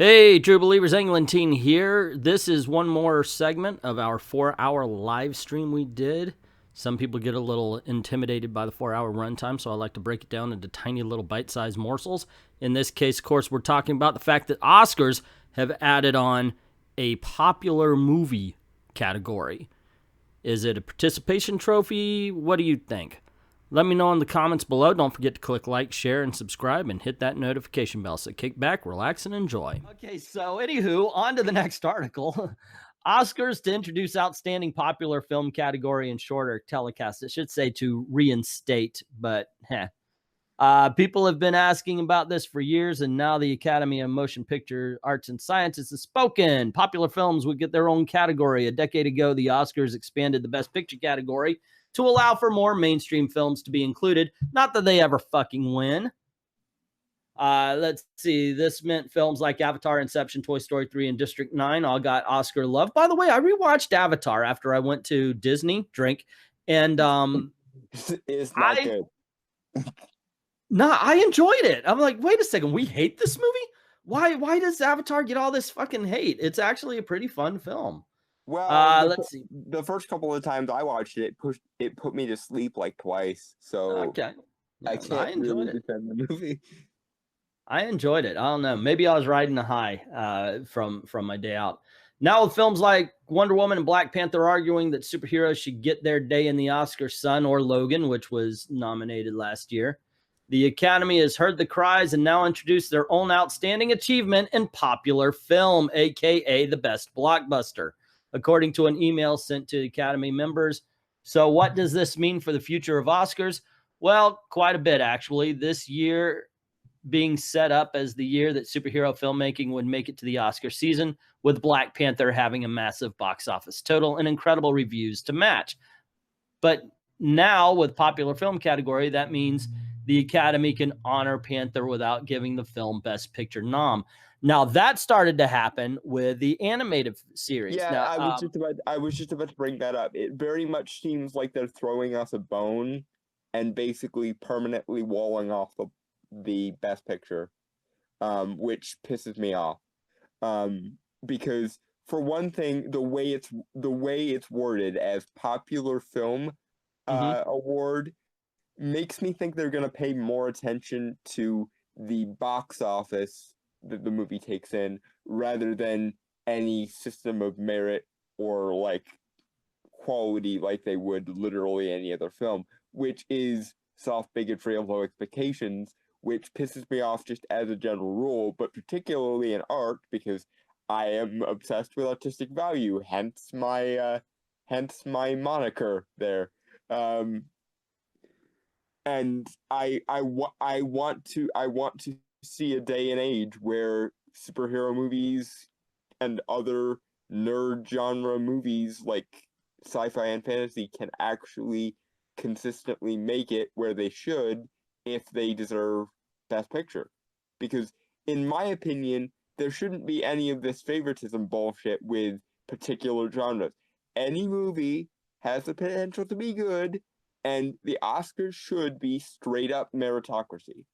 Hey, True Believers, Englentine here. This is one more segment of our 4-hour live stream we did. Some people get a little intimidated by the 4-hour runtime, so I like to break it down into tiny little bite-sized morsels. In this case, of course, we're talking about the fact that Oscars have added on a popular movie category. Is it a participation trophy? What do you think? Let me know in the comments below. Don't forget to click like, share, and subscribe, and hit that notification bell. So kick back, relax, and enjoy. Okay, so anywho, on to the next article. Oscars to introduce outstanding popular film category in shorter telecast. It should say to reinstate, but people have been asking about this for years, and now the Academy of Motion Picture Arts and Sciences has spoken. Popular films would get their own category. A decade ago, the Oscars expanded the Best Picture category to allow for more mainstream films to be included. Not that they ever fucking win. Let's see. This meant films like Avatar, Inception, Toy Story 3, and District 9 all got Oscar love. By the way, I rewatched Avatar after I went to Disney, and it's not good. Nah, I enjoyed it. I'm like, wait a second, we hate this movie? Why does Avatar get all this fucking hate? It's actually a pretty fun film. Well, let's see. The first couple of times I watched it, it put me to sleep like twice. So okay, yeah, I can't really defend the movie. I enjoyed it. I don't know. Maybe I was riding a high from my day out. Now with films like Wonder Woman and Black Panther arguing that superheroes should get their day in the Oscar sun, or Logan, which was nominated last year, the Academy has heard the cries and now introduced their own outstanding achievement in popular film, aka the best blockbuster, according to an email sent to Academy members. So what does this mean for the future of Oscars? Well, quite a bit, actually. This year being set up as the year that superhero filmmaking would make it to the Oscar season, with Black Panther having a massive box office total and incredible reviews to match. But now with popular film category, that means the Academy can honor Panther without giving the film Best Picture nom. Now that started to happen with the animated series. Yeah, now, I was just about to bring that up. It very much seems like they're throwing us a bone and basically permanently walling off the Best Picture, which pisses me off. Because for one thing, the way it's worded as popular film award makes me think they're gonna pay more attention to the box office that the movie takes in rather than any system of merit or like quality like they would literally any other film, which is soft bigotry and low expectations, which pisses me off just as a general rule, but particularly in art because I am obsessed with artistic value, hence my moniker there. And I want to see a day and age where superhero movies and other nerd genre movies like sci-fi and fantasy can actually consistently make it where they should if they deserve Best Picture. Because in my opinion, there shouldn't be any of this favoritism bullshit with particular genres. Any movie has the potential to be good, and the Oscars should be straight up meritocracy.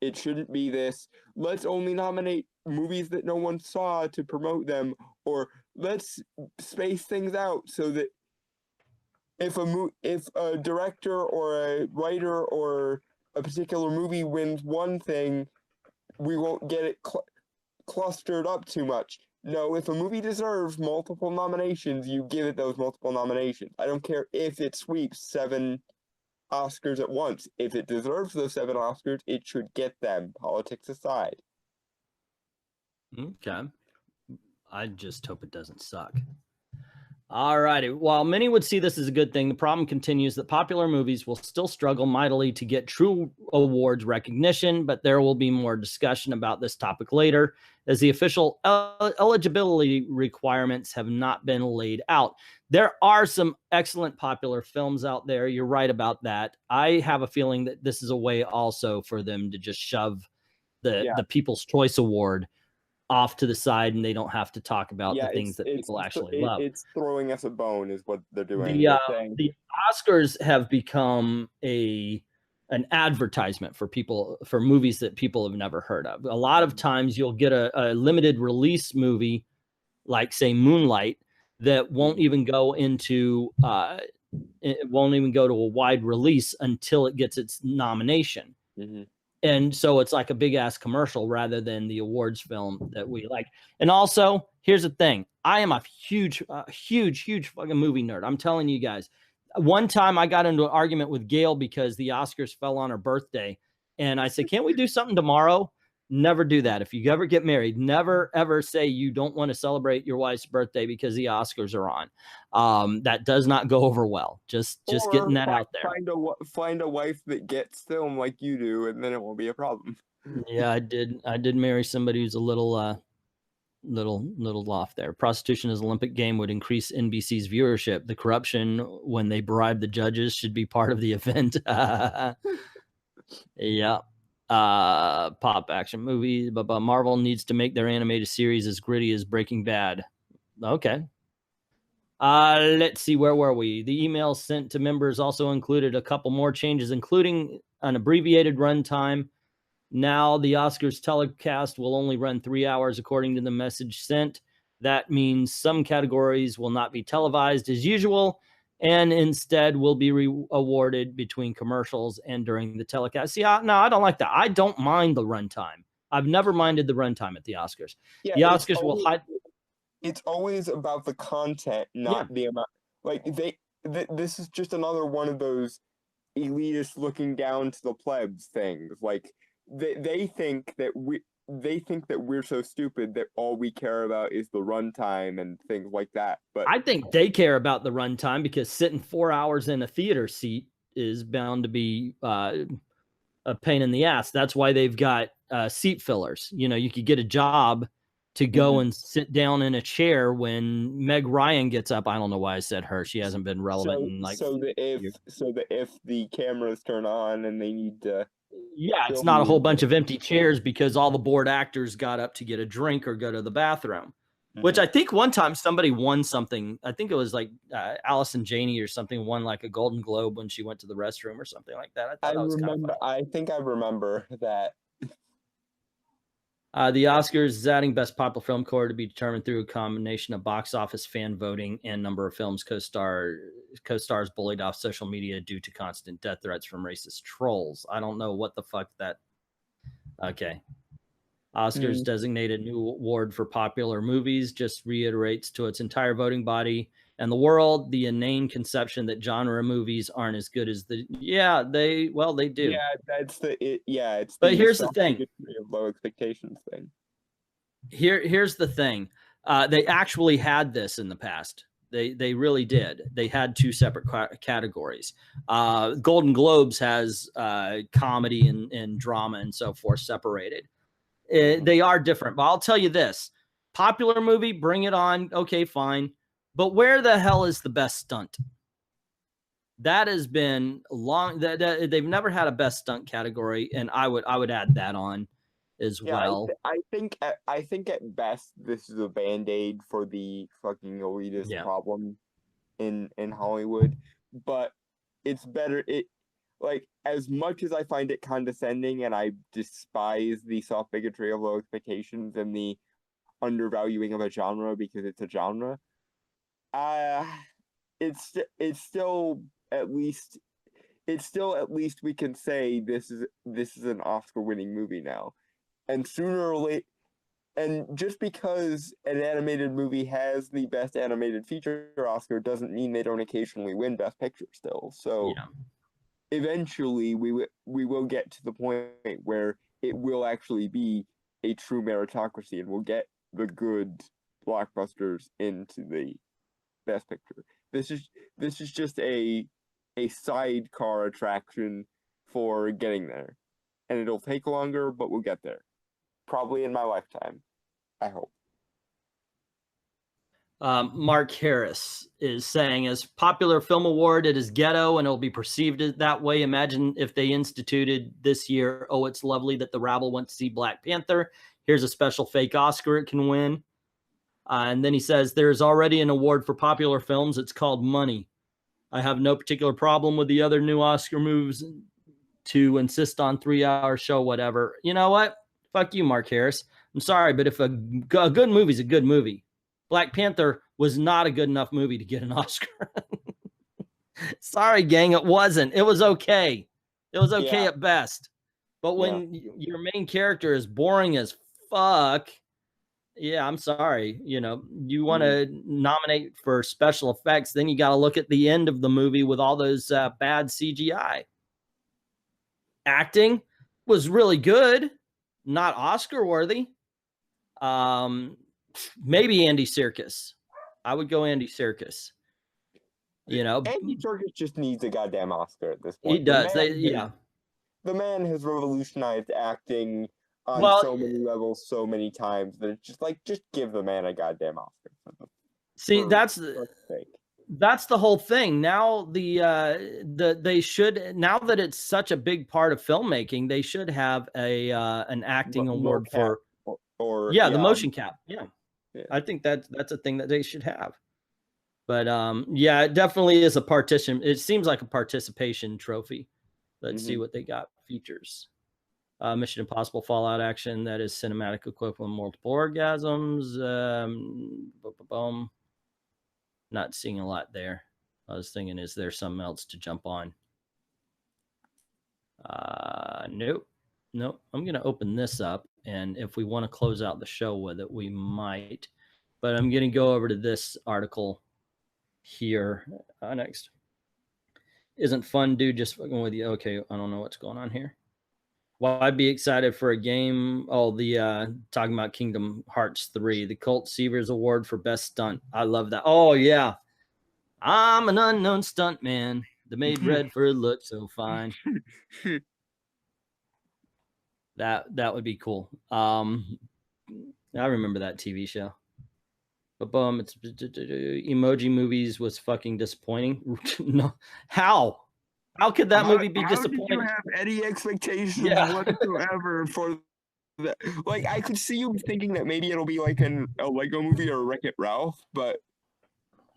It shouldn't be this, let's only nominate movies that no one saw to promote them, or let's space things out so that if a director or a writer or a particular movie wins one thing, we won't get it clustered up too much. No, if a movie deserves multiple nominations, you give it those multiple nominations. I don't care if it sweeps 7 Oscars at once. If it deserves those 7 Oscars, it should get them, politics aside. Okay. I just hope it doesn't suck. All righty. While many would see this as a good thing, the problem continues that popular movies will still struggle mightily to get true awards recognition, but there will be more discussion about this topic later, as the official eligibility requirements have not been laid out. There are some excellent popular films out there. You're right about that. I have a feeling that this is a way also for them to just shove the People's Choice Award off to the side, and they don't have to talk about the things that people actually love. It's throwing us a bone is what they're doing. The Oscars have become a an advertisement for people, for movies that people have never heard of. A lot of times you'll get a limited release movie, like say Moonlight, that won't even go into it won't even go to a wide release until it gets its nomination. And so it's like a big ass commercial rather than the awards film that we like. And also, here's the thing. I am a huge fucking movie nerd. I'm telling you guys. One time I got into an argument with Gail because the Oscars fell on her birthday. And I said, can't we do something tomorrow? Never do that. If you ever get married, never, ever say you don't want to celebrate your wife's birthday because the Oscars are on. That does not go over well. Just getting that out there. Find a wife that gets film like you do, and then it won't be a problem. Yeah, I did marry somebody who's a little off there. Prostitution as an Olympic game would increase NBC's viewership. The corruption when they bribe the judges should be part of the event. Yeah. Pop action movies, but Marvel needs to make their animated series as gritty as Breaking Bad. Okay. Let's see, where were we? The emails sent to members also included a couple more changes, including an abbreviated runtime. Now the Oscars telecast will only run 3 hours according to the message sent. That means some categories will not be televised as usual and instead will be awarded between commercials and during the telecast. See, no, I don't like that. I don't mind the runtime. I've never minded the runtime at the Oscars. Yeah, the Oscars will hide. It's always about the content, not the amount. Like this is just another one of those elitist looking down to the plebs things. Like they think that we're so stupid that all we care about is the runtime and things like that. But I think they care about the runtime because sitting 4 hours in a theater seat is bound to be a pain in the ass. That's why they've got seat fillers. You know, you could get a job to go and sit down in a chair when Meg Ryan gets up. I don't know why I said her. She hasn't been relevant in like. So that if the cameras turn on and they need to. Yeah, it's not a whole bunch of empty chairs because all the bored actors got up to get a drink or go to the bathroom. Which I think one time somebody won something. I think it was like Allison Janney or something won like a Golden Globe when she went to the restroom or something like that. I remember. I think I remember that. The Oscars is adding Best Popular Film Core to be determined through a combination of box office fan voting and number of films co-stars bullied off social media due to constant death threats from racist trolls. I don't know what the fuck that. Okay. Oscars designated new award for popular movies just reiterates to its entire voting body and the world the inane conception that genre movies aren't as good as the they do. Yeah, that's it's but here's the thing. Low expectations thing. Here's the thing. They actually had this in the past. They really did. They had two separate categories. Golden Globes has comedy and drama and so forth separated. They are different, but I'll tell you this. Popular movie, bring it on. Okay, fine. But where the hell is the best stunt? That has been long. That they've never had a best stunt category, and I would add that on as well. I think at best this is a band-aid for the fucking elitist problem in Hollywood. But it's better. Like, as much as I find it condescending and I despise the soft bigotry of low expectations and the undervaluing of a genre because it's a genre, it's still at least we can say this is an Oscar-winning movie now. And sooner or later, and just because an animated movie has the best animated feature Oscar doesn't mean they don't occasionally win Best Picture still. So eventually we will get to the point where it will actually be a true meritocracy and we'll get the good blockbusters into the Best Picture. This is just a sidecar attraction for getting there. And it'll take longer, but we'll get there. Probably in my lifetime, I hope. Mark Harris is saying, as popular film award, it is ghetto and it'll be perceived that way. Imagine if they instituted this year, oh, it's lovely that the rabble went to see Black Panther. Here's a special fake Oscar it can win. And then he says, there's already an award for popular films. It's called Money. I have no particular problem with the other new Oscar moves to insist on 3-hour show, whatever. You know what? Fuck you, Mark Harris. I'm sorry, but if a good movie is a good movie, Black Panther was not a good enough movie to get an Oscar. Sorry, gang, it wasn't. It was okay. It was okay at best. But when your main character is boring as fuck, yeah, I'm sorry. You know, you want to nominate for special effects, then you got to look at the end of the movie with all those bad CGI. Acting was really good, not Oscar worthy. Maybe Andy Serkis. I would go Andy Serkis. You know, Andy Serkis just needs a goddamn Oscar at this point. He does. The man has revolutionized acting on so many levels, so many times that it's just like, just give the man a goddamn Oscar. That's the whole thing. Now they should, now that it's such a big part of filmmaking, they should have an acting award for the motion cap. Yeah. I think that's a thing that they should have. But it definitely is it seems like a participation trophy. Let's see what they got. Features. Mission Impossible Fallout action, that is cinematic equivalent, multiple orgasms. Not seeing a lot there. I was thinking, is there something else to jump on? Nope. I'm gonna open this up, and if we want to close out the show with it, we might. But I'm gonna go over to this article here next. Isn't fun, dude, just fucking with you. Okay, I don't know what's going on here. Well, I'd be excited for a game. Talking about Kingdom Hearts 3, the Colt Seavers Award for Best Stunt. I love that. Oh, yeah. I'm an unknown stunt man that made Redford look so fine. That would be cool. I remember that TV show. But it's Emoji Movies was fucking disappointing. No, how could that movie be disappointing? Did you have any expectations whatsoever for that? Like, I could see you thinking that maybe it'll be like a Lego movie or a Wreck-It Ralph, but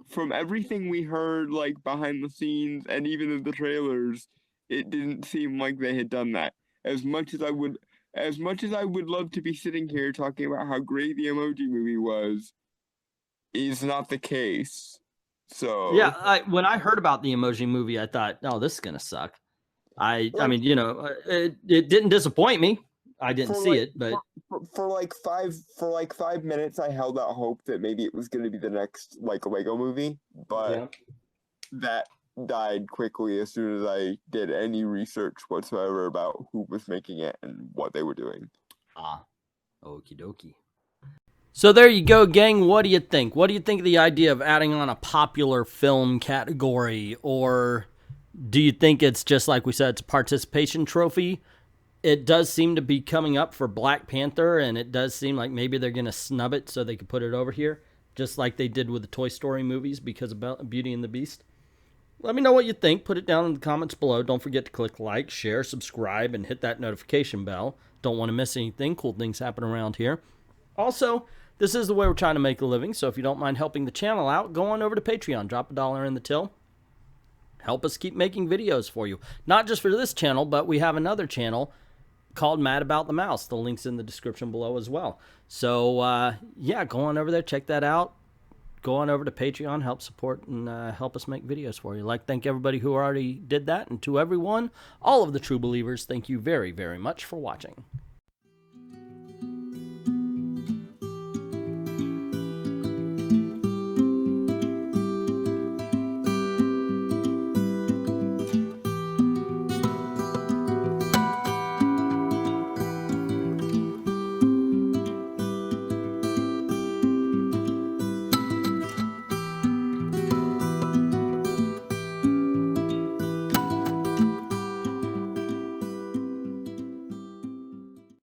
from everything we heard, like behind the scenes and even in the trailers, it didn't seem like they had done that. As much as I would love to be sitting here talking about how great the Emoji Movie was, is not the case. So when I heard about the Emoji Movie, I thought, oh, this is gonna suck. I mean, you know, it didn't disappoint me. I didn't see it, but for like 5 minutes, I held out hope that maybe it was gonna be the next like Lego movie, but that died quickly as soon as I did any research whatsoever about who was making it and what they were doing. Okie dokie. So there you go, gang. What do you think? What do you think of the idea of adding on a popular film category? Or do you think it's just like we said, it's a participation trophy? It does seem to be coming up for Black Panther, and it does seem like maybe they're going to snub it so they can put it over here, just like they did with the Toy Story movies because of Beauty and the Beast. Let me know what you think. Put it down in the comments below. Don't forget to click like, share, subscribe, and hit that notification bell. Don't want to miss anything. Cool things happen around here. Also, this is the way we're trying to make a living, so if you don't mind helping the channel out, go on over to Patreon. Drop $1 in the till. Help us keep making videos for you. Not just for this channel, but we have another channel called Mad About the Mouse. The link's in the description below as well. So, go on over there. Check that out. Go on over to Patreon. Help support and help us make videos for you. Thank everybody who already did that. And to everyone, all of the true believers, thank you very, very much for watching.